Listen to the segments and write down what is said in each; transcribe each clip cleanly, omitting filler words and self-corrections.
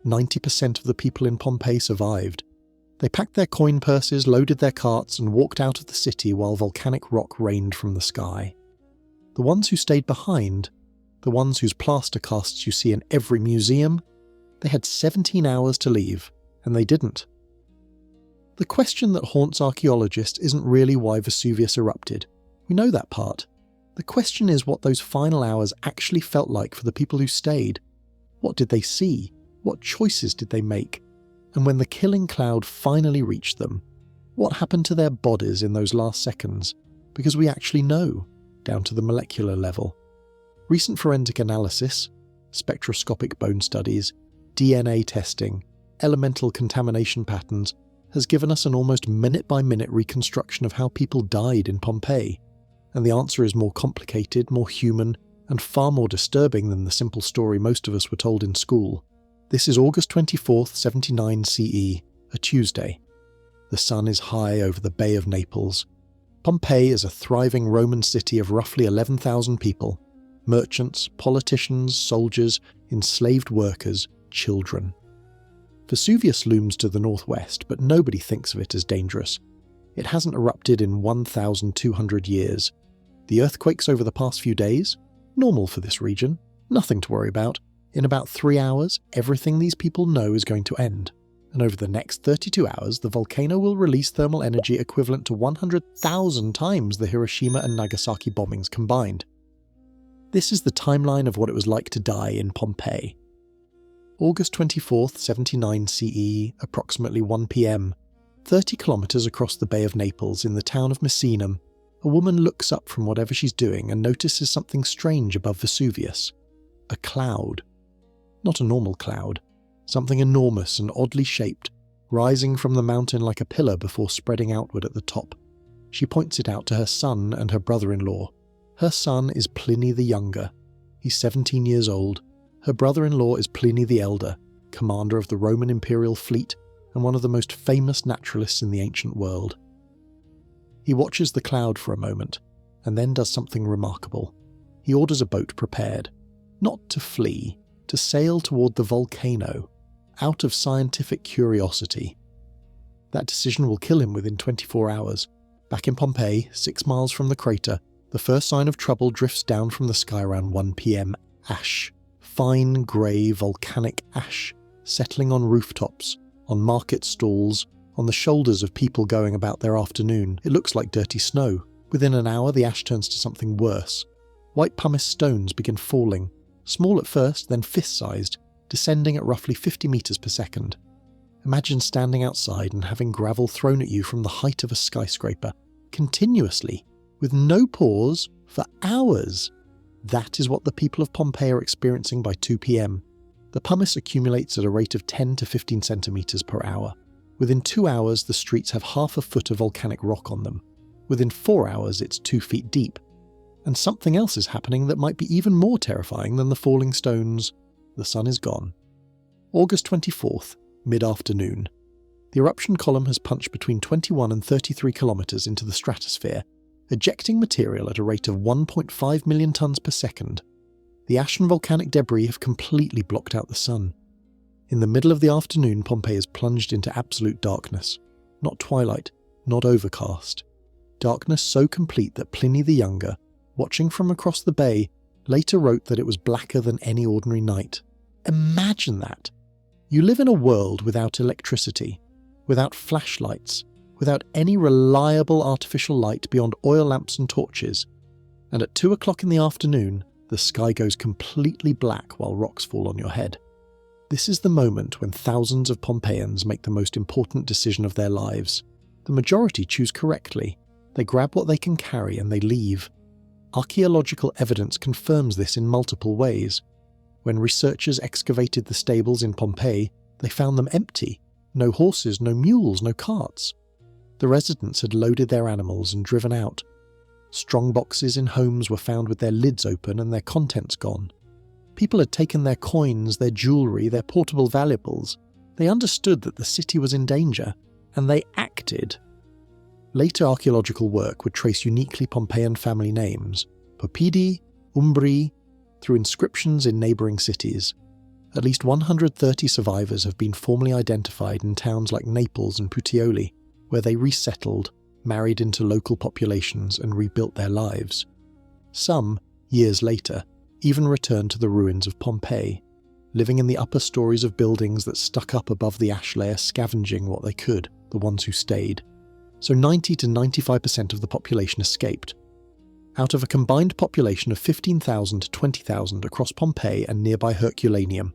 90% of the people in Pompeii survived. They packed their coin purses, loaded their carts, and walked out of the city while volcanic rock rained from the sky. The ones who stayed behind, the ones whose plaster casts you see in every museum, they had 17 hours to leave, and they didn't. The question that haunts archaeologists isn't really why Vesuvius erupted. We know that part. The question is what those final hours actually felt like for the people who stayed. What did they see? What choices did they make? And when the killing cloud finally reached them, what happened to their bodies in those last seconds? Because we actually know, down to the molecular level. Recent forensic analysis, spectroscopic bone studies, DNA testing, elemental contamination patterns has given us an almost minute-by-minute reconstruction of how people died in Pompeii. And the answer is more complicated, more human, and far more disturbing than the simple story most of us were told in school. This is August 24th, 79 CE, a Tuesday. The sun is high over the Bay of Naples. Pompeii is a thriving Roman city of roughly 11,000 people. Merchants, politicians, soldiers, enslaved workers, children. Vesuvius looms to the northwest, but nobody thinks of it as dangerous. It hasn't erupted in 1,200 years. The earthquakes over the past few days? Normal for this region. Nothing to worry about. In about 3 hours, everything these people know is going to end. And over the next 32 hours, the volcano will release thermal energy equivalent to 100,000 times the Hiroshima and Nagasaki bombings combined. This is the timeline of what it was like to die in Pompeii. August 24th, 79 CE, approximately 1 p.m. 30 kilometers across the Bay of Naples in the town of Misenum, a woman looks up from whatever she's doing and notices something strange above Vesuvius. A cloud. Not a normal cloud. Something enormous and oddly shaped, rising from the mountain like a pillar before spreading outward at the top. She points it out to her son and her brother-in-law. Her son is Pliny the Younger. He's 17 years old. Her brother-in-law is Pliny the Elder, commander of the Roman imperial fleet and one of the most famous naturalists in the ancient world. He watches the cloud for a moment, and then does something remarkable. He orders a boat prepared, not to flee, to sail toward the volcano, out of scientific curiosity. That decision will kill him within 24 hours. Back in Pompeii, 6 miles from the crater, the first sign of trouble drifts down from the sky around 1 p.m. Ash. Fine, grey, volcanic ash, settling on rooftops, on market stalls, on the shoulders of people going about their afternoon. It looks like dirty snow. Within an hour, the ash turns to something worse. White pumice stones begin falling, small at first, then fist-sized, descending at roughly 50 meters per second. Imagine standing outside and having gravel thrown at you from the height of a skyscraper, continuously, with no pause, for hours. That is what the people of Pompeii are experiencing by 2 p.m. The pumice accumulates at a rate of 10 to 15 centimeters per hour. Within 2 hours, the streets have half a foot of volcanic rock on them. Within 4 hours, it's 2 feet deep. And something else is happening that might be even more terrifying than the falling stones. The sun is gone. August 24th, mid-afternoon. The eruption column has punched between 21 and 33 kilometers into the stratosphere, ejecting material at a rate of 1.5 million tons per second. The ash and volcanic debris have completely blocked out the sun. In the middle of the afternoon, Pompeii is plunged into absolute darkness. Not twilight, not overcast. Darkness so complete that Pliny the Younger, watching from across the bay, later wrote that it was blacker than any ordinary night. Imagine that! You live in a world without electricity, without flashlights, without any reliable artificial light beyond oil lamps and torches, and at 2 o'clock in the afternoon, the sky goes completely black while rocks fall on your head. This is the moment when thousands of Pompeians make the most important decision of their lives. The majority choose correctly. They grab what they can carry and they leave. Archaeological evidence confirms this in multiple ways. When researchers excavated the stables in Pompeii, they found them empty. No horses, no mules, no carts. The residents had loaded their animals and driven out. Strong boxes in homes were found with their lids open and their contents gone. People had taken their coins, their jewellery, their portable valuables. They understood that the city was in danger, and they acted. Later archaeological work would trace uniquely Pompeian family names, Pompeii, Umbri, through inscriptions in neighbouring cities. At least 130 survivors have been formally identified in towns like Naples and Puteoli, where they resettled, married into local populations and rebuilt their lives. Some, years later, even returned to the ruins of Pompeii, living in the upper stories of buildings that stuck up above the ash layer, scavenging what they could, the ones who stayed. So 90 to 95% of the population escaped. Out of a combined population of 15,000 to 20,000 across Pompeii and nearby Herculaneum,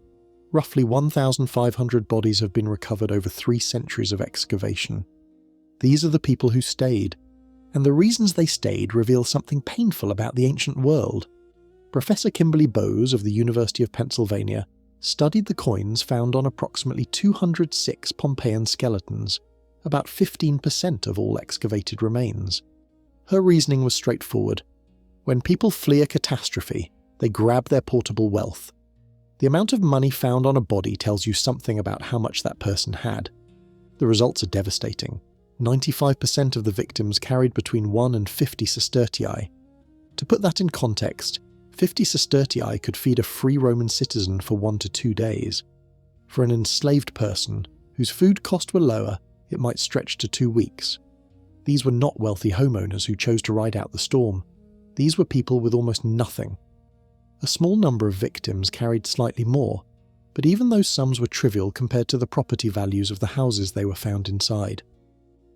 roughly 1,500 bodies have been recovered over 3 centuries of excavation. These are the people who stayed, and the reasons they stayed reveal something painful about the ancient world. Professor Kimberly Bowes of the University of Pennsylvania studied the coins found on approximately 206 Pompeian skeletons, about 15% of all excavated remains. Her reasoning was straightforward. When people flee a catastrophe, they grab their portable wealth. The amount of money found on a body tells you something about how much that person had. The results are devastating. 95% of the victims carried between 1 and 50 sestertii. To put that in context, 50 sestertii could feed a free Roman citizen for 1 to 2 days. For an enslaved person, whose food costs were lower, it might stretch to 2 weeks. These were not wealthy homeowners who chose to ride out the storm. These were people with almost nothing. A small number of victims carried slightly more, but even those sums were trivial compared to the property values of the houses they were found inside.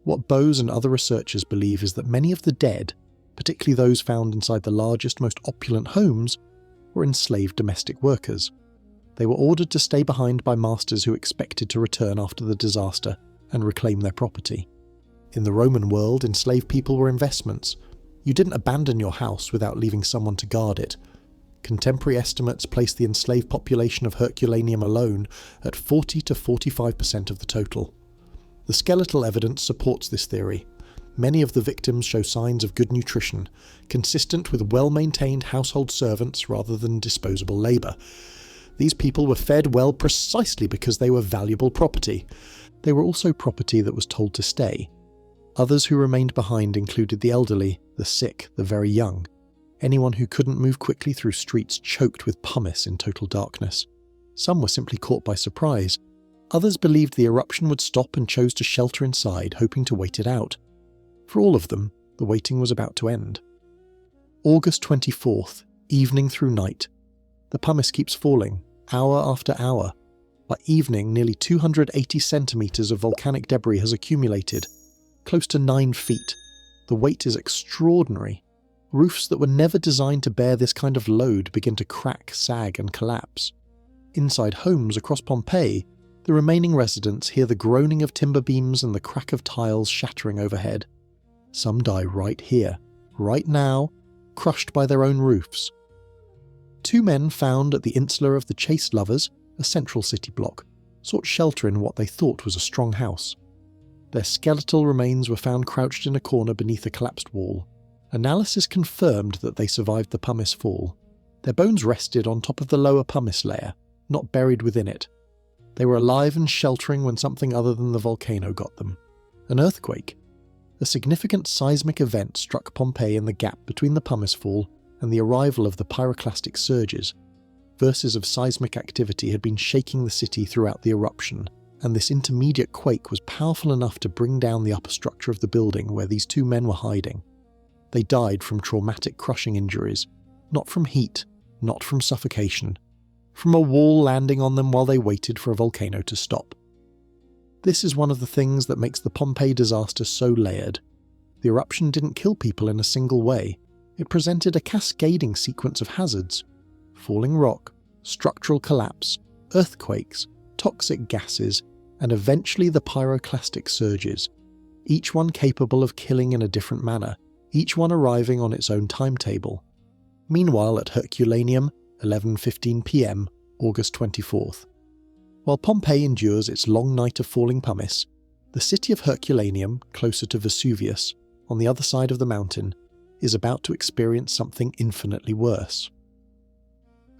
What Bowes and other researchers believe is that many of the dead, particularly those found inside the largest, most opulent homes, were enslaved domestic workers. They were ordered to stay behind by masters who expected to return after the disaster and reclaim their property. In the Roman world, enslaved people were investments. You didn't abandon your house without leaving someone to guard it. Contemporary estimates place the enslaved population of Herculaneum alone at 40 to 45% of the total. The skeletal evidence supports this theory. Many of the victims show signs of good nutrition, consistent with well-maintained household servants rather than disposable labour. These people were fed well precisely because they were valuable property. They were also property that was told to stay. Others who remained behind included the elderly, the sick, the very young, anyone who couldn't move quickly through streets choked with pumice in total darkness. Some were simply caught by surprise. Others believed the eruption would stop and chose to shelter inside, hoping to wait it out. For all of them, the waiting was about to end. August 24th, evening through night. The pumice keeps falling, hour after hour. By evening, nearly 280 centimetres of volcanic debris has accumulated, close to 9 feet. The weight is extraordinary. Roofs that were never designed to bear this kind of load begin to crack, sag and collapse. Inside homes across Pompeii, the remaining residents hear the groaning of timber beams and the crack of tiles shattering overhead. Some die right here, right now, crushed by their own roofs. 2 men found at the Insula of the Chaste Lovers, a central city block, sought shelter in what they thought was a strong house. Their skeletal remains were found crouched in a corner beneath a collapsed wall. Analysis confirmed that they survived the pumice fall. Their bones rested on top of the lower pumice layer, not buried within it. They were alive and sheltering when something other than the volcano got them. An earthquake. A significant seismic event struck Pompeii in the gap between the pumice fall and the arrival of the pyroclastic surges. Verses of seismic activity had been shaking the city throughout the eruption, and this intermediate quake was powerful enough to bring down the upper structure of the building where these 2 men were hiding. They died from traumatic crushing injuries, not from heat, not from suffocation, from a wall landing on them while they waited for a volcano to stop. This is one of the things that makes the Pompeii disaster so layered. The eruption didn't kill people in a single way. It presented a cascading sequence of hazards: falling rock, structural collapse, earthquakes, toxic gases, and eventually the pyroclastic surges, each one capable of killing in a different manner, each one arriving on its own timetable. Meanwhile at Herculaneum, 11:15 p.m, August 24th. While Pompeii endures its long night of falling pumice, the city of Herculaneum, closer to Vesuvius, on the other side of the mountain, is about to experience something infinitely worse.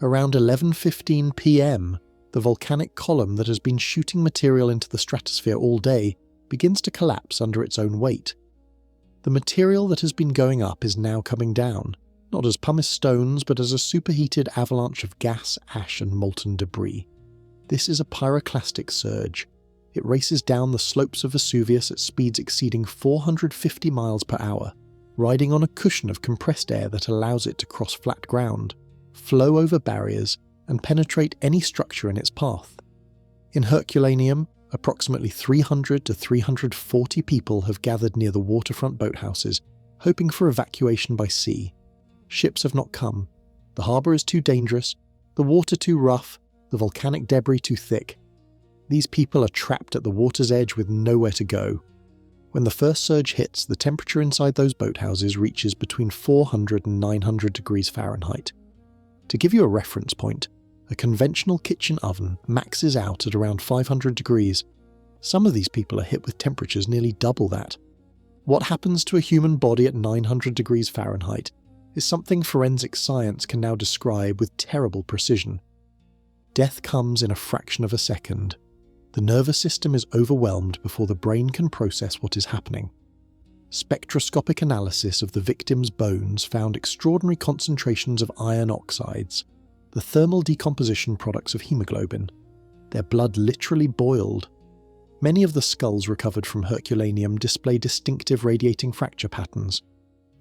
Around 11:15 p.m, the volcanic column that has been shooting material into the stratosphere all day begins to collapse under its own weight. The material that has been going up is now coming down, not as pumice stones but as a superheated avalanche of gas, ash and molten debris. This is a pyroclastic surge. It races down the slopes of Vesuvius at speeds exceeding 450 miles per hour, riding on a cushion of compressed air that allows it to cross flat ground, flow over barriers, and penetrate any structure in its path. In Herculaneum, approximately 300 to 340 people have gathered near the waterfront boathouses, hoping for evacuation by sea. Ships have not come. The harbour is too dangerous, the water too rough, the volcanic debris too thick. These people are trapped at the water's edge with nowhere to go. When the first surge hits, the temperature inside those boathouses reaches between 400 and 900 degrees Fahrenheit. To give you a reference point, a conventional kitchen oven maxes out at around 500 degrees. Some of these people are hit with temperatures nearly double that. What happens to a human body at 900 degrees Fahrenheit is something forensic science can now describe with terrible precision. Death comes in a fraction of a second. The nervous system is overwhelmed before the brain can process what is happening. Spectroscopic analysis of the victims' bones found extraordinary concentrations of iron oxides, the thermal decomposition products of hemoglobin. Their blood literally boiled. Many of the skulls recovered from Herculaneum display distinctive radiating fracture patterns.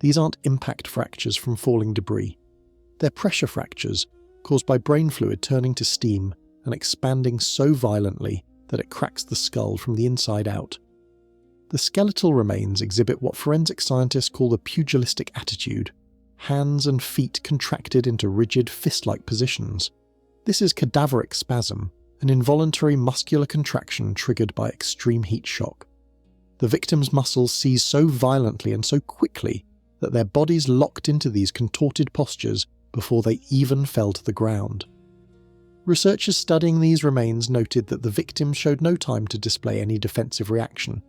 These aren't impact fractures from falling debris. They're pressure fractures, caused by brain fluid turning to steam and expanding so violently that it cracks the skull from the inside out. The skeletal remains exhibit what forensic scientists call the pugilistic attitude, hands and feet contracted into rigid fist-like positions. This is cadaveric spasm, an involuntary muscular contraction triggered by extreme heat shock. The victim's muscles seize so violently and so quickly that their bodies locked into these contorted postures before they even fell to the ground. Researchers studying these remains noted that the victims showed no time to display any defensive reaction.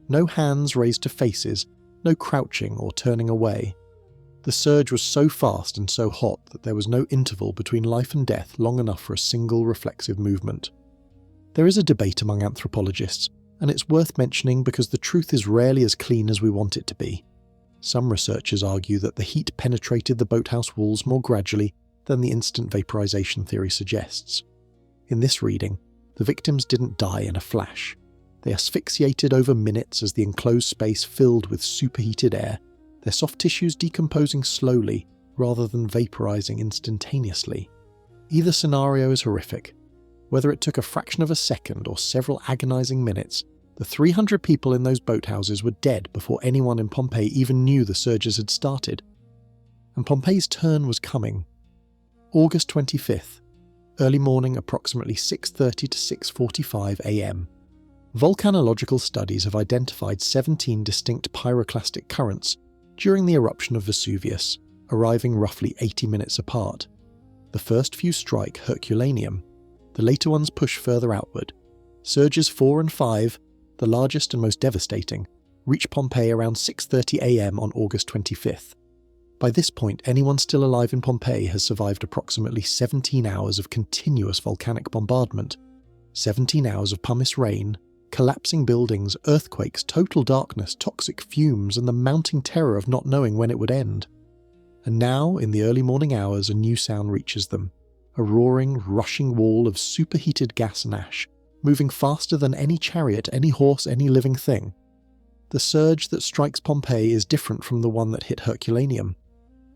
No hands raised to faces, no crouching or turning away. The surge was so fast and so hot that there was no interval between life and death long enough for a single reflexive movement. There is a debate among anthropologists, and it's worth mentioning because the truth is rarely as clean as we want it to be. Some researchers argue that the heat penetrated the boathouse walls more gradually than the instant vaporization theory suggests. In this reading, the victims didn't die in a flash. They asphyxiated over minutes as the enclosed space filled with superheated air, their soft tissues decomposing slowly rather than vaporizing instantaneously. Either scenario is horrific. Whether it took a fraction of a second or several agonizing minutes, the 300 people in those boathouses were dead before anyone in Pompeii even knew the surges had started. And Pompeii's turn was coming. August 25th, early morning, approximately 6:30 to 6:45 a.m. Volcanological studies have identified 17 distinct pyroclastic currents during the eruption of Vesuvius, arriving roughly 80 minutes apart. The first few strike Herculaneum. The later ones push further outward. Surges 4 and 5, the largest and most devastating, reach Pompeii around 6:30 a.m. on August 25th. By this point, anyone still alive in Pompeii has survived approximately 17 hours of continuous volcanic bombardment, 17 hours of pumice rain, collapsing buildings, earthquakes, total darkness, toxic fumes, and the mounting terror of not knowing when it would end. And now, in the early morning hours, a new sound reaches them. A roaring, rushing wall of superheated gas and ash, moving faster than any chariot, any horse, any living thing. The surge that strikes Pompeii is different from the one that hit Herculaneum.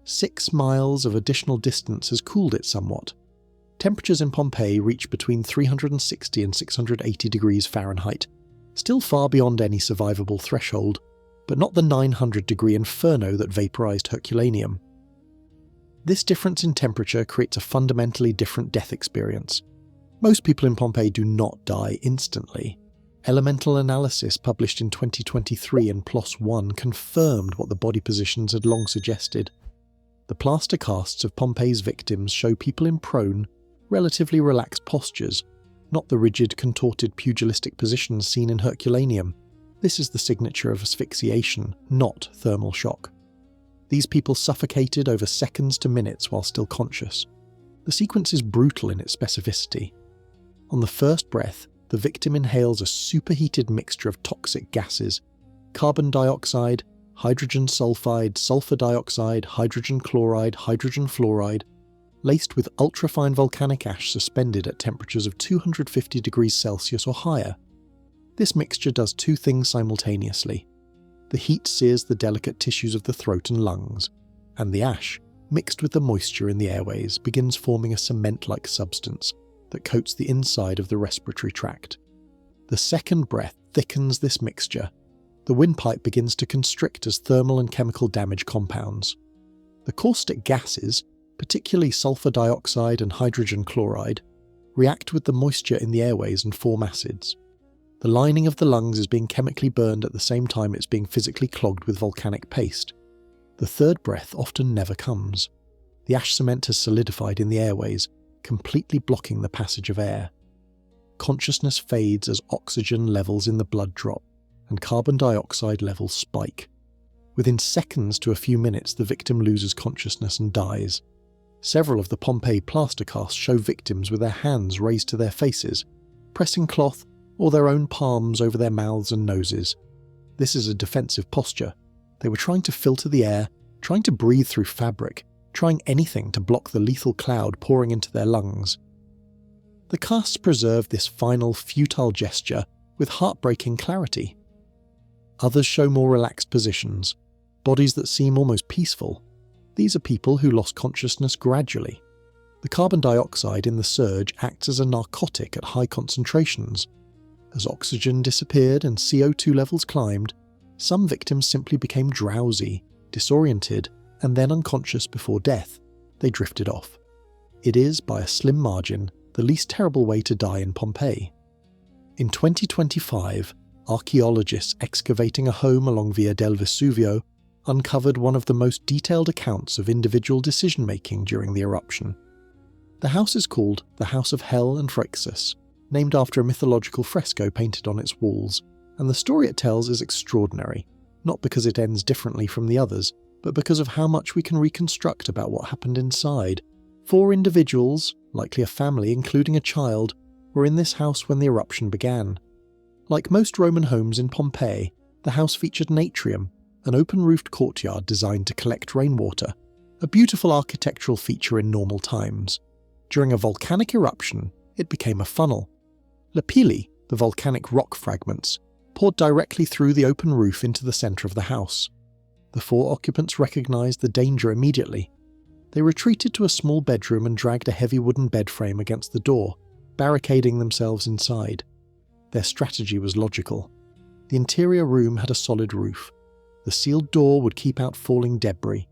6 miles of additional distance has cooled it somewhat. Temperatures in Pompeii reach between 360 and 680 degrees Fahrenheit, still far beyond any survivable threshold, but not the 900-degree inferno that vaporized Herculaneum. This difference in temperature creates a fundamentally different death experience. Most people in Pompeii do not die instantly. Elemental analysis published in 2023 in PLOS One confirmed what the body positions had long suggested. The plaster casts of Pompeii's victims show people in prone, relatively relaxed postures, not the rigid, contorted, pugilistic positions seen in Herculaneum. This is the signature of asphyxiation, not thermal shock. These people suffocated over seconds to minutes while still conscious. The sequence is brutal in its specificity. On the first breath, the victim inhales a superheated mixture of toxic gases: carbon dioxide, hydrogen sulfide, sulfur dioxide, hydrogen chloride, hydrogen fluoride. laced with ultrafine volcanic ash suspended at temperatures of 250 degrees Celsius or higher. This mixture does two things simultaneously. The heat sears the delicate tissues of the throat and lungs, and the ash, mixed with the moisture in the airways, begins forming a cement-like substance that coats the inside of the respiratory tract. The second breath thickens this mixture. The windpipe begins to constrict as thermal and chemical damage compounds. The caustic gases, particularly sulfur dioxide and hydrogen chloride, react with the moisture in the airways and form acids. The lining of the lungs is being chemically burned at the same time it's being physically clogged with volcanic paste. The third breath often never comes. The ash cement has solidified in the airways, completely blocking the passage of air. Consciousness fades as oxygen levels in the blood drop, and carbon dioxide levels spike. Within seconds to a few minutes, the victim loses consciousness and dies. Several of the Pompeii plaster casts show victims with their hands raised to their faces, pressing cloth or their own palms over their mouths and noses. This is a defensive posture. They were trying to filter the air, trying to breathe through fabric, trying anything to block the lethal cloud pouring into their lungs. The casts preserve this final, futile gesture with heartbreaking clarity. Others show more relaxed positions, bodies that seem almost peaceful. These are people who lost consciousness gradually. The carbon dioxide in the surge acts as a narcotic at high concentrations. As oxygen disappeared and CO2 levels climbed, some victims simply became drowsy, disoriented, and then unconscious before death. They drifted off. It is, by a slim margin, the least terrible way to die in Pompeii. In 2025, archaeologists excavating a home along Via del Vesuvio uncovered one of the most detailed accounts of individual decision-making during the eruption. The house is called the House of Helle and Phrixus, named after a mythological fresco painted on its walls, and the story it tells is extraordinary, not because it ends differently from the others, but because of how much we can reconstruct about what happened inside. 4 individuals, likely a family including a child, were in this house when the eruption began. Like most Roman homes in Pompeii, the house featured an atrium, an open-roofed courtyard designed to collect rainwater, a beautiful architectural feature in normal times. During a volcanic eruption, it became a funnel. Lapilli, the volcanic rock fragments, poured directly through the open roof into the centre of the house. The 4 occupants recognised the danger immediately. They retreated to a small bedroom and dragged a heavy wooden bed frame against the door, barricading themselves inside. Their strategy was logical. The interior room had a solid roof. The sealed door would keep out falling debris.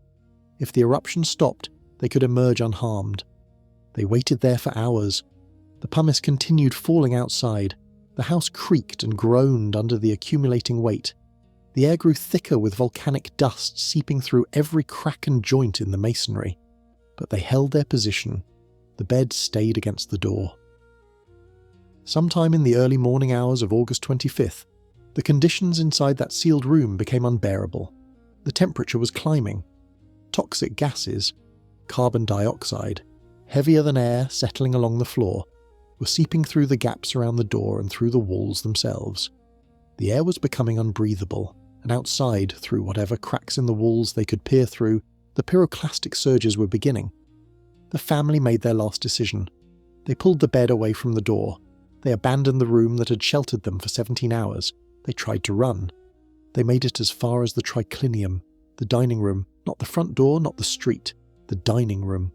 If the eruption stopped, they could emerge unharmed. They waited there for hours. The pumice continued falling outside. The house creaked and groaned under the accumulating weight. The air grew thicker with volcanic dust seeping through every crack and joint in the masonry. But they held their position. The bed stayed against the door. Sometime in the early morning hours of August 25th, the conditions inside that sealed room became unbearable. The temperature was climbing. Toxic gases, carbon dioxide, heavier than air settling along the floor, were seeping through the gaps around the door and through the walls themselves. The air was becoming unbreathable, and outside, through whatever cracks in the walls they could peer through, the pyroclastic surges were beginning. The family made their last decision. They pulled the bed away from the door. They abandoned the room that had sheltered them for 17 hours. They tried to run. They made it as far as the triclinium, the dining room, not the front door, not the street, the dining room.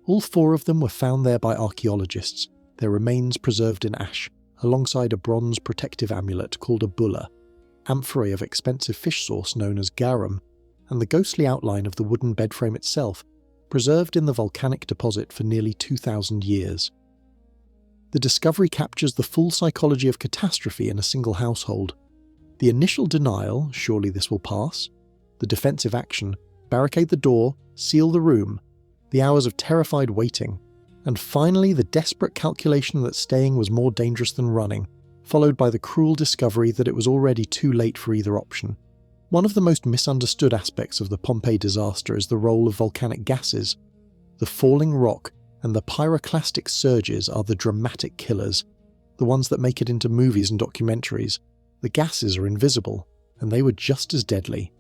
All 4 of them were found there by archaeologists, their remains preserved in ash, alongside a bronze protective amulet called a bulla, amphorae of expensive fish sauce known as garum, and the ghostly outline of the wooden bed frame itself, preserved in the volcanic deposit for nearly 2,000 years. The discovery captures the full psychology of catastrophe in a single household. The initial denial, surely this will pass. The defensive action, barricade the door, seal the room. The hours of terrified waiting. And finally the desperate calculation that staying was more dangerous than running, followed by the cruel discovery that it was already too late for either option. One of the most misunderstood aspects of the Pompeii disaster is the role of volcanic gases. The falling rock and the pyroclastic surges are the dramatic killers, the ones that make it into movies and documentaries. The gases are invisible, and they were just as deadly.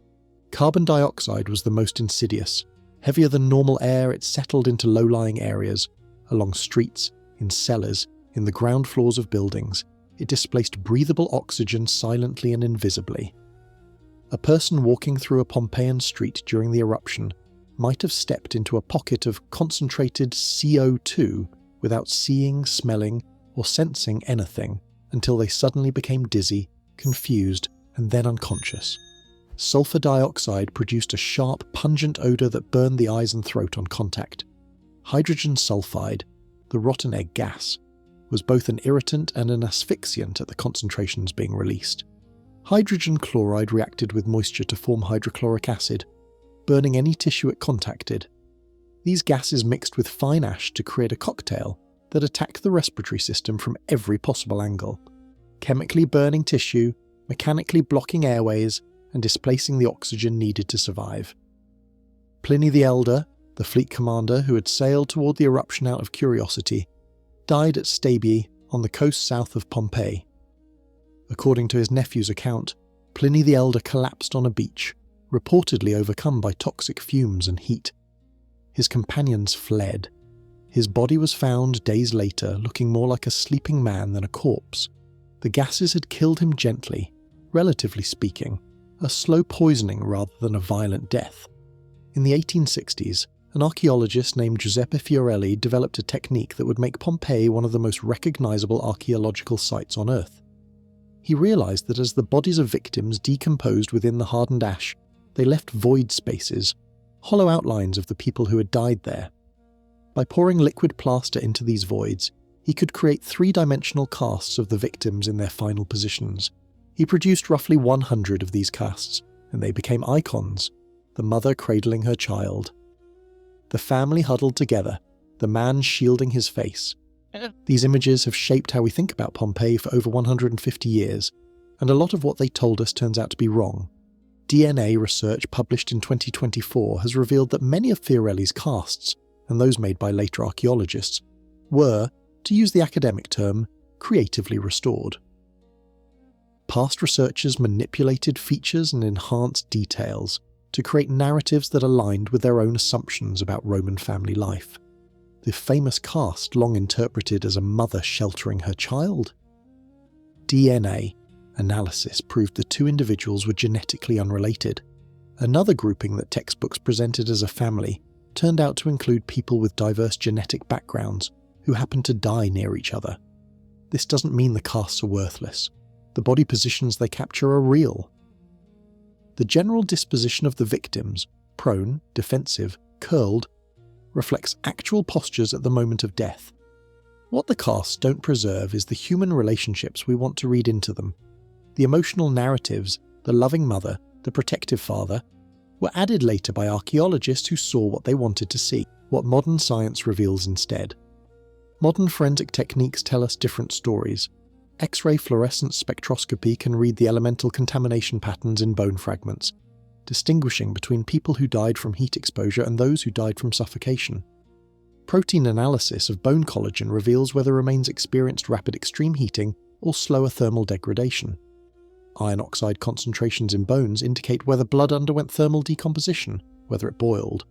Carbon dioxide was the most insidious. Heavier than normal air, it settled into low-lying areas, along streets, in cellars, in the ground floors of buildings. It displaced breathable oxygen silently and invisibly. A person walking through a Pompeian street during the eruption might have stepped into a pocket of concentrated CO2 without seeing, smelling, or sensing anything until they suddenly became dizzy, confused, and then unconscious. Sulfur dioxide produced a sharp, pungent odour that burned the eyes and throat on contact. Hydrogen sulfide, the rotten egg gas, was both an irritant and an asphyxiant at the concentrations being released. Hydrogen chloride reacted with moisture to form hydrochloric acid, burning any tissue it contacted. These gases mixed with fine ash to create a cocktail that attacked the respiratory system from every possible angle, chemically burning tissue, mechanically blocking airways, and displacing the oxygen needed to survive. Pliny the Elder, the fleet commander who had sailed toward the eruption out of curiosity, died at Stabiae on the coast south of Pompeii. According to his nephew's account, Pliny the Elder collapsed on a beach, reportedly overcome by toxic fumes and heat. His companions fled. His body was found days later, looking more like a sleeping man than a corpse. The gases had killed him gently, relatively speaking, a slow poisoning rather than a violent death. In the 1860s, an archaeologist named Giuseppe Fiorelli developed a technique that would make Pompeii one of the most recognizable archaeological sites on Earth. He realized that as the bodies of victims decomposed within the hardened ash, they left void spaces, hollow outlines of the people who had died there. By pouring liquid plaster into these voids, he could create three-dimensional casts of the victims in their final positions. He produced roughly 100 of these casts, and they became icons, the mother cradling her child. The family huddled together, the man shielding his face. These images have shaped how we think about Pompeii for over 150 years, and a lot of what they told us turns out to be wrong. DNA research published in 2024 has revealed that many of Fiorelli's casts, and those made by later archaeologists, were, to use the academic term, creatively restored. Past researchers manipulated features and enhanced details to create narratives that aligned with their own assumptions about Roman family life. The famous cast long interpreted as a mother sheltering her child. DNA analysis proved the two individuals were genetically unrelated. Another grouping that textbooks presented as a family turned out to include people with diverse genetic backgrounds who happened to die near each other. This doesn't mean the casts are worthless. The body positions they capture are real. The general disposition of the victims, prone, defensive, curled, reflects actual postures at the moment of death. What the casts don't preserve is the human relationships we want to read into them. The emotional narratives, the loving mother, the protective father, were added later by archaeologists who saw what they wanted to see, what modern science reveals instead. Modern forensic techniques tell us different stories. X-ray fluorescence spectroscopy can read the elemental contamination patterns in bone fragments, distinguishing between people who died from heat exposure and those who died from suffocation. Protein analysis of bone collagen reveals whether remains experienced rapid extreme heating or slower thermal degradation. Iron oxide concentrations in bones indicate whether blood underwent thermal decomposition, whether it boiled.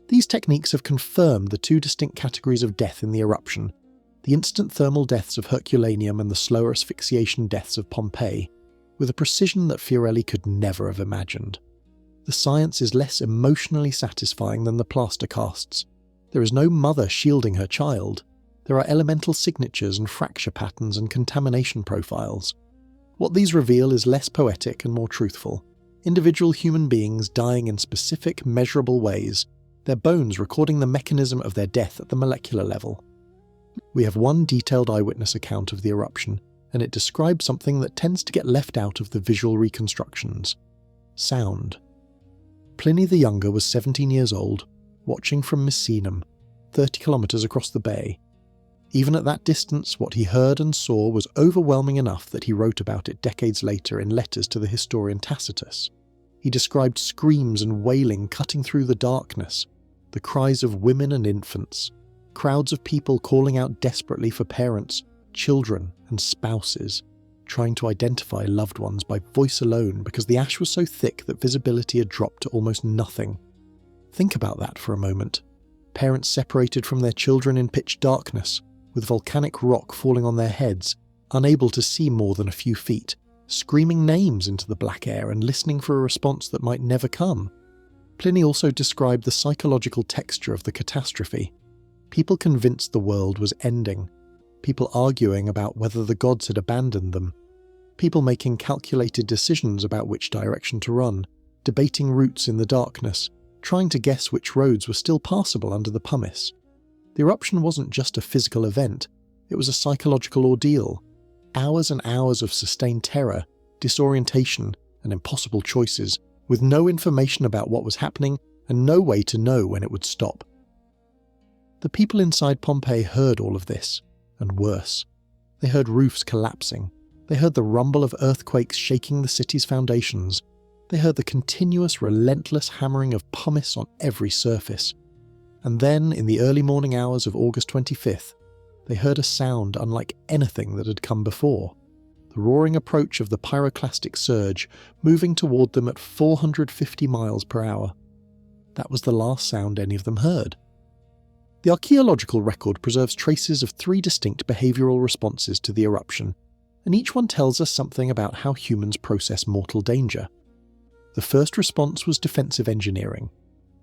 These techniques have confirmed the two distinct categories of death in the eruption: the instant thermal deaths of Herculaneum and the slower asphyxiation deaths of Pompeii, with a precision that Fiorelli could never have imagined. The science is less emotionally satisfying than the plaster casts. There is no mother shielding her child. There are elemental signatures and fracture patterns and contamination profiles. What these reveal is less poetic and more truthful. Individual human beings dying in specific, measurable ways, their bones recording the mechanism of their death at the molecular level. We have one detailed eyewitness account of the eruption, and it describes something that tends to get left out of the visual reconstructions: sound. Pliny the Younger was 17 years old, watching from Misenum, 30 kilometers across the bay. Even at that distance, what he heard and saw was overwhelming enough that he wrote about it decades later in letters to the historian Tacitus. He described screams and wailing cutting through the darkness, the cries of women and infants, crowds of people calling out desperately for parents, children, and spouses, trying to identify loved ones by voice alone because the ash was so thick that visibility had dropped to almost nothing. Think about that for a moment. Parents separated from their children in pitch darkness, with volcanic rock falling on their heads, unable to see more than a few feet, screaming names into the black air and listening for a response that might never come. Pliny also described the psychological texture of the catastrophe. People convinced the world was ending. People arguing about whether the gods had abandoned them. People making calculated decisions about which direction to run, debating routes in the darkness, trying to guess which roads were still passable under the pumice. The eruption wasn't just a physical event, it was a psychological ordeal. Hours and hours of sustained terror, disorientation, and impossible choices, with no information about what was happening and no way to know when it would stop. The people inside Pompeii heard all of this, and worse. They heard roofs collapsing. They heard the rumble of earthquakes shaking the city's foundations. They heard the continuous, relentless hammering of pumice on every surface. And then, in the early morning hours of August 25th, they heard a sound unlike anything that had come before. The roaring approach of the pyroclastic surge, moving toward them at 450 miles per hour. That was the last sound any of them heard. The archaeological record preserves traces of 3 distinct behavioural responses to the eruption, and each one tells us something about how humans process mortal danger. The first response was defensive engineering.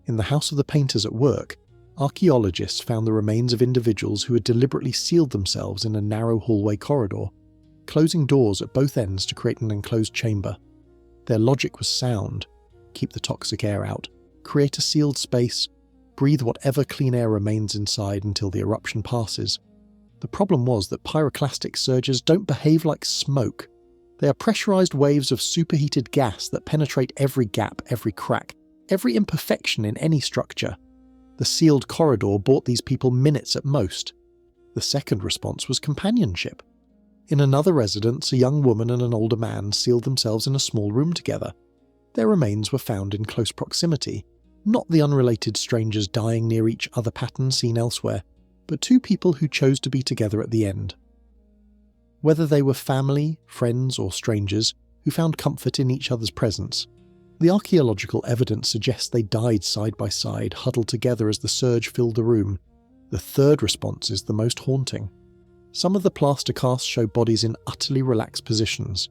In the house of the painters at work, archaeologists found the remains of individuals who had deliberately sealed themselves in a narrow hallway corridor, closing doors at both ends to create an enclosed chamber. Their logic was sound: keep the toxic air out, create a sealed space, breathe whatever clean air remains inside until the eruption passes. The problem was that pyroclastic surges don't behave like smoke. They are pressurized waves of superheated gas that penetrate every gap, every crack, every imperfection in any structure. The sealed corridor bought these people minutes at most. The second response was companionship. In another residence, a young woman and an older man sealed themselves in a small room together. Their remains were found in close proximity, not the unrelated strangers dying near each other pattern seen elsewhere, but 2 people who chose to be together at the end. Whether they were family, friends, or strangers who found comfort in each other's presence, the archaeological evidence suggests they died side by side, huddled together as the surge filled the room. The third response is the most haunting. Some of the plaster casts show bodies in utterly relaxed positions.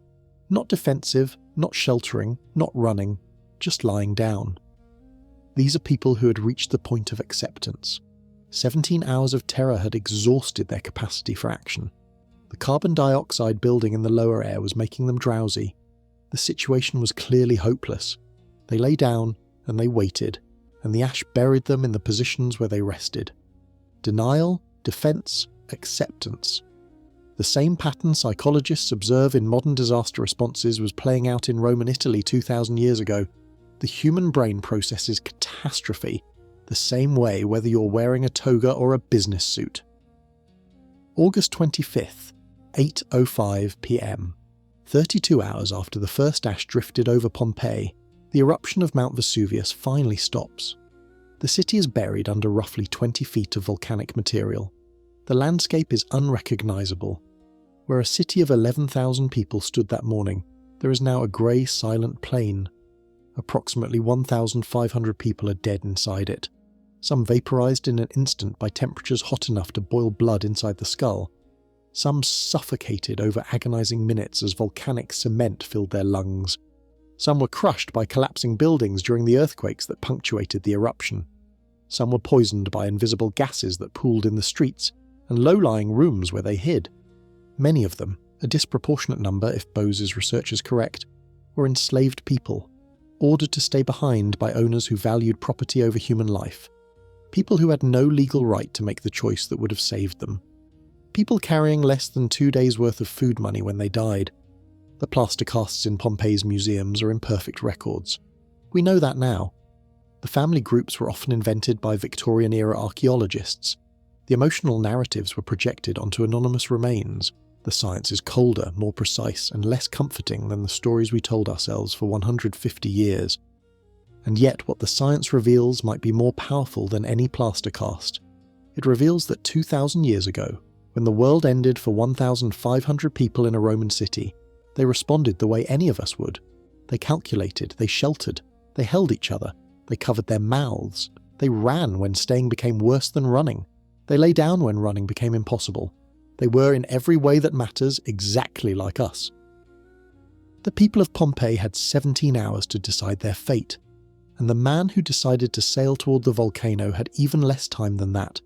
Not defensive, not sheltering, not running, just lying down. These are people who had reached the point of acceptance. 17 hours of terror had exhausted their capacity for action. The carbon dioxide building in the lower air was making them drowsy. The situation was clearly hopeless. They lay down and they waited, and the ash buried them in the positions where they rested. Denial, defense, acceptance. The same pattern psychologists observe in modern disaster responses was playing out in Rome and Italy 2,000 years ago. The human brain processes catastrophe the same way whether you're wearing a toga or a business suit. August 25th, 8:05 p.m. 32 hours after the first ash drifted over Pompeii, the eruption of Mount Vesuvius finally stops. The city is buried under roughly 20 feet of volcanic material. The landscape is unrecognisable. Where a city of 11,000 people stood that morning, there is now a grey, silent plain. Approximately 1,500 people are dead inside it, some vaporised in an instant by temperatures hot enough to boil blood inside the skull. Some suffocated over agonising minutes as volcanic cement filled their lungs. Some were crushed by collapsing buildings during the earthquakes that punctuated the eruption. Some were poisoned by invisible gases that pooled in the streets and low-lying rooms where they hid. Many of them, a disproportionate number if Bose's research is correct, were enslaved people, ordered to stay behind by owners who valued property over human life. People who had no legal right to make the choice that would have saved them. People carrying less than 2 days' worth of food money when they died. The plaster casts in Pompeii's museums are imperfect records. We know that now. The family groups were often invented by Victorian-era archaeologists. The emotional narratives were projected onto anonymous remains. The science is colder, more precise, and less comforting than the stories we told ourselves for 150 years. And yet what the science reveals might be more powerful than any plaster cast. It reveals that 2,000 years ago, when the world ended for 1,500 people in a Roman city, they responded the way any of us would. They calculated, they sheltered, they held each other, They covered their mouths. They ran when staying became worse than running. They lay down when running became impossible. They were in every way that matters exactly like us. The people of Pompeii had 17 hours to decide their fate, and the man who decided to sail toward the volcano had even less time than that.